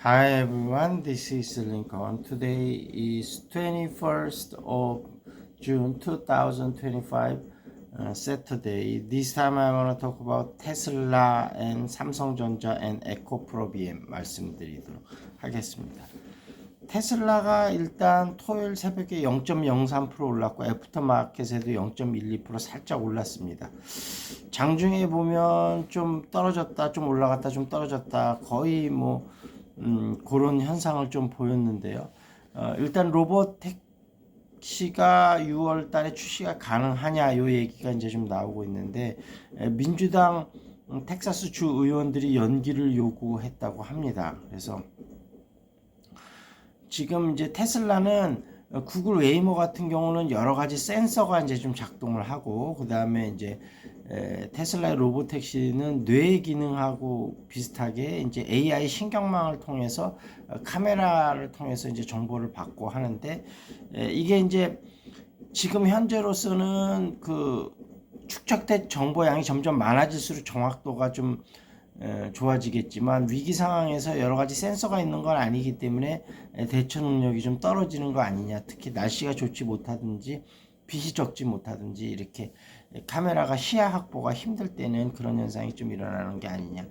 Hi everyone, this is Lincoln. Today is 21st of June 2025, Saturday. This time I want to talk about Tesla and 삼성전자 and 에코프로비엠 말씀드리도록 하겠습니다. 테슬라가 일단 토요일 새벽에 0.03% 올랐고 애프터마켓에도 0.12% 살짝 올랐습니다. 장중에 보면 좀 떨어졌다 좀 올라갔다 좀 떨어졌다 거의 뭐 그런 현상을 좀 보였는데요. 일단 로보택시가 6월 달에 출시가 가능하냐 요 얘기가 이제 좀 나오고 있는데 민주당 텍사스 주 의원들이 연기를 요구했다고 합니다. 그래서 지금 이제 테슬라는 구글 웨이모 같은 경우는 여러 가지 센서가 이제 좀 작동을 하고, 그 다음에 이제 테슬라의 로보택시는 뇌 기능하고 비슷하게 이제 AI 신경망을 통해서 카메라를 통해서 이제 정보를 받고 하는데, 이게 이제 지금 현재로서는 그 축적된 정보 양이 점점 많아질수록 정확도가 좀 좋아지겠지만 위기 상황에서 여러 가지 센서가 있는 건 아니기 때문에 대처 능력이 좀 떨어지는 거 아니냐. 특히 날씨가 좋지 못하든지 빛이 적지 못하든지 이렇게 카메라가 시야 확보가 힘들 때는 그런 현상이 좀 일어나는 게 아니냐.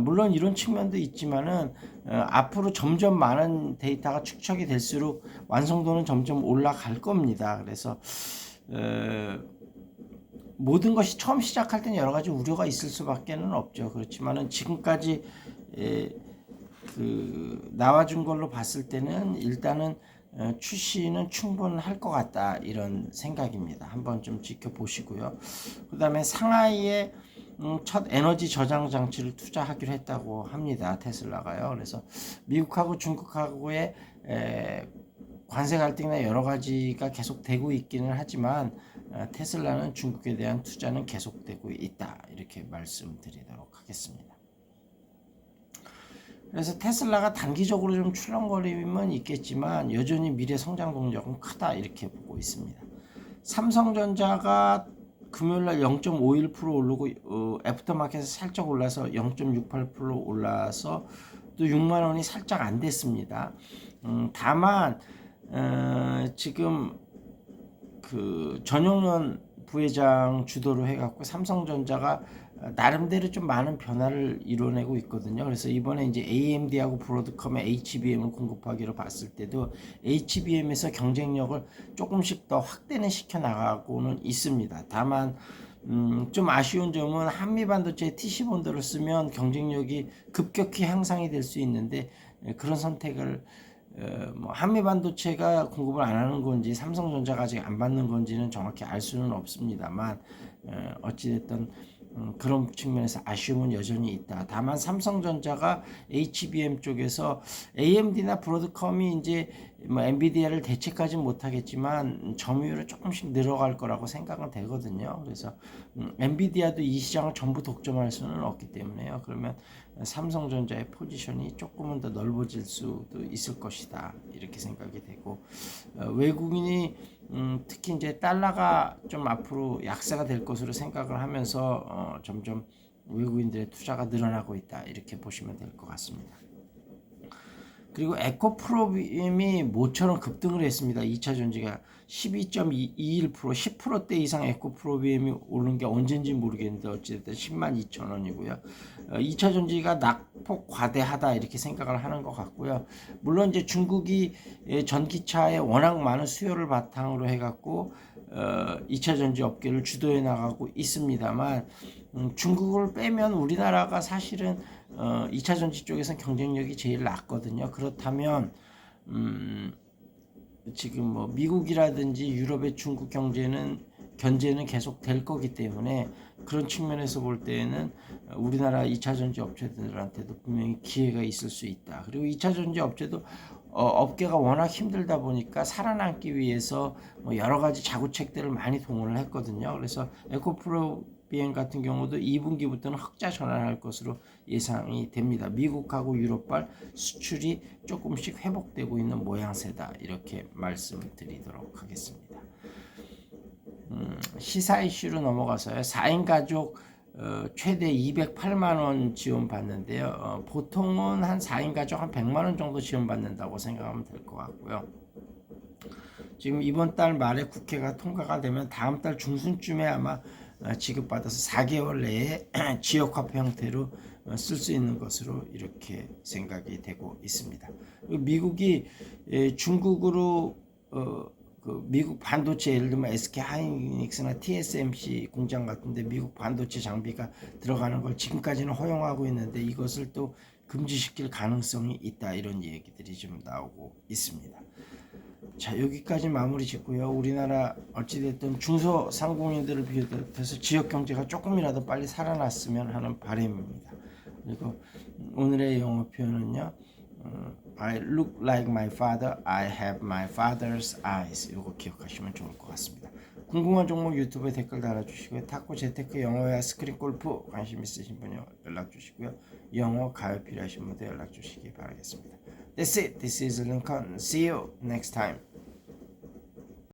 물론 이런 측면도 있지만은 앞으로 점점 많은 데이터가 축적이 될수록 완성도는 점점 올라갈 겁니다. 그래서 모든 것이 처음 시작할 때는 여러 가지 우려가 있을 수밖에는 없죠. 그렇지만은 지금까지 나와준 걸로 봤을 때는 일단은 출시는 충분할 것 같다 이런 생각입니다. 한번 좀 지켜보시고요. 그 다음에 상하이에 첫 에너지 저장 장치를 투자하기로 했다고 합니다. 테슬라가요. 그래서 미국하고 중국하고의 관세 갈등이나 여러 가지가 계속되고 있기는 하지만 테슬라는 중국에 대한 투자는 계속되고 있다 이렇게 말씀드리도록 하겠습니다. 그래서 테슬라가 단기적으로 좀 출렁거림은 있겠지만 여전히 미래 성장 동력은 크다 이렇게 보고 있습니다. 삼성전자가 금요일날 0.51% 오르고 애프터마켓에서 살짝 올라서 0.68% 올라서 또 6만 원이 살짝 안 됐습니다. 다만 지금 그 전용련 부회장 주도로 해갖고 삼성전자가 나름대로 좀 많은 변화를 이뤄내고 있거든요. 그래서 이번에 이제 AMD하고 브로드컴에 HBM을 공급하기로 봤을 때도 HBM에서 경쟁력을 조금씩 더 확대는 시켜 나가고는 있습니다. 다만 좀 아쉬운 점은 한미반도체 TC본드를 쓰면 경쟁력이 급격히 향상이 될 수 있는데 그런 선택을 뭐 한미반도체가 공급을 안 하는 건지 삼성전자가 아직 안 받는 건지는 정확히 알 수는 없습니다만 어찌됐든 그런 측면에서 아쉬움은 여전히 있다. 다만 삼성전자가 HBM 쪽에서 AMD나 브로드컴이 이제 뭐 엔비디아를 대체까지는 못하겠지만 점유율은 조금씩 늘어갈 거라고 생각은 되거든요. 그래서 엔비디아도 이 시장을 전부 독점할 수는 없기 때문에요. 그러면 삼성전자의 포지션이 조금은 더 넓어질 수도 있을 것이다 이렇게 생각이 되고, 외국인이 특히 이제 달러가 좀 앞으로 약세가 될 것으로 생각을 하면서 점점 외국인들의 투자가 늘어나고 있다 이렇게 보시면 될 것 같습니다. 그리고 에코프로비엠이 모처럼 급등을 했습니다. 2차 전지가 12.21% 10%대 이상 에코프로비엠이 오른 게 언젠지 모르겠는데 어찌됐든 102,000원이고요. 2차 전지가 낙폭 과대하다 이렇게 생각을 하는 것 같고요. 물론 이제 중국이 전기차에 워낙 많은 수요를 바탕으로 해갖고 2차 전지 업계를 주도해 나가고 있습니다만 중국을 빼면 우리나라가 사실은 2차 전지 쪽에서는 경쟁력이 제일 낮거든요. 그렇다면 지금 뭐 미국이라든지 유럽의 중국 견제는 계속 될 거기 때문에 그런 측면에서 볼 때에는 우리나라 2차 전지 업체들한테도 분명히 기회가 있을 수 있다. 그리고 2차 전지 업체도 업계가 워낙 힘들다 보니까 살아남기 위해서 뭐 여러 가지 자구책들을 많이 동원을 했거든요. 그래서 에코프로비엠 같은 경우도 2분기부터는 흑자 전환할 것으로 예상이 됩니다. 미국하고 유럽발 수출이 조금씩 회복되고 있는 모양새다 이렇게 말씀드리도록 하겠습니다. 시사 이슈로 넘어가서요. 4인 가족 최대 208만 원 지원받는데요. 보통은 한 4인 가족 한 100만 원 정도 지원받는다고 생각하면 될 것 같고요. 지금 이번 달 말에 국회가 통과가 되면 다음 달 중순쯤에 아마 지급받아서 4개월 내에 지역화폐 형태로 쓸 수 있는 것으로 이렇게 생각이 되고 있습니다. 미국이 중국으로 그 미국 반도체 예를 들면 SK 하이닉스나 TSMC 공장 같은데 미국 반도체 장비가 들어가는 걸 지금까지는 허용하고 있는데 이것을 또 금지시킬 가능성이 있다, 이런 얘기들이 좀 나오고 있습니다. 자, 여기까지 마무리 짓고요. 우리나라 어찌됐든 중소상공인들을 비롯해서 지역 경제가 조금이라도 빨리 살아났으면 하는 바람입니다. 그리고 오늘의 영어 표현은요. I look like my father, I have my father's eyes. 이거 기억하시면 좋을 것 같습니다. 궁금한 종목 유튜브에 댓글 달아주시고요. 탁구, 재테크, 영어와 스크린 골프 관심 있으신 분이 연락 주시고요. 영어 가입 필요하신 분들 연락 주시기 바라겠습니다. That's it. This is Lincoln. See you next time.